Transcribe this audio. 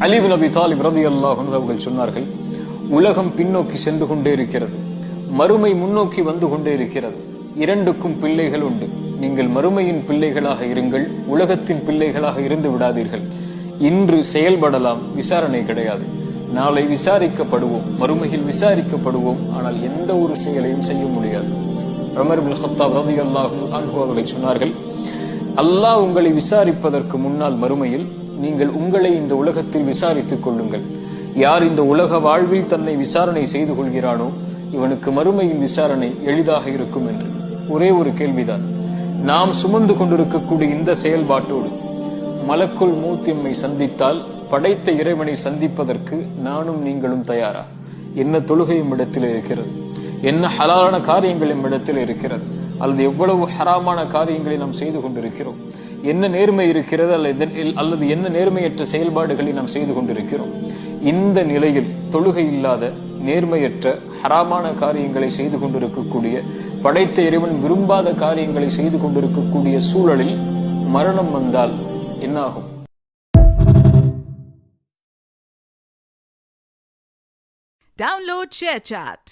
அலி இப்னு அபி தாலிப் ரலியல்லாஹு அன்ஹு அவர்கள் சொன்னார்கள், உலகம் பின்னோக்கி சென்று கொண்டே இருக்கிறது, மறுமை முன்னோக்கி வந்து கொண்டே இருக்கிறது. இரண்டுக்கும் பிள்ளைகள் உண்டு. நீங்கள் மறுமையின் பிள்ளைகளாக இருங்கள், உலகத்தின் பிள்ளைகளாக இருந்து விடாதீர்கள். இன்று செயல்படலாம், விசாரணை கிடையாது. நாளை விசாரிக்கப்படுவோம், மறுமையில் விசாரிக்கப்படுவோம். ஆனால் எந்த ஒரு செயலையும் செய்ய முடியாது. உமர் இப்னு கத்தாப் ரலியல்லாஹு அன்ஹு அவர்கள் சொன்னார்கள், அல்லாஹ் உங்களை விசாரிப்பதற்கு முன்னால் மறுமையில் நீங்கள் உங்களை இந்த உலகத்தில் விசாரித்துக் கொள்ளுங்கள். யார் இந்த உலக வாழ்வில் தன்னை விசாரணை செய்து கொள்கிறானோ இவனுக்கு மறுமையின் விசாரணை எளிதாக இருக்கும் என்று. ஒரே ஒரு கேள்விதான், நாம் சுமந்து கொண்டிருக்கக்கூடிய இந்த செயல்பாட்டோடு மலக்குல் மௌத் எம்மை சந்தித்தால் படைத்த இறைவனை சந்திப்பதற்கு நானும் நீங்களும் தயாரா? என்ன தொழுகை இடத்தில் இருக்கிறது, என்ன ஹலாலான காரியங்கள் இடத்தில் இருக்கிறது, அல்லது எவ்வளவு ஹராமான காரியங்களை நாம் செய்து கொண்டிருக்கிறோம், என்ன நேர்மை இருக்கிறது அல்லது என்ன நேர்மையற்ற செயல்பாடுகளை நாம் செய்து கொண்டிருக்கிறோம். இந்த நிலையில் தொழுகை இல்லாத, நேர்மையற்ற, ஹராமான காரியங்களை செய்து கொண்டிருக்கக்கூடிய, படைத்த இறைவன் விரும்பாத காரியங்களை செய்து கொண்டிருக்கக்கூடிய சூழலில் மரணம் வந்தால் என்னாகும்? Download ShareChat.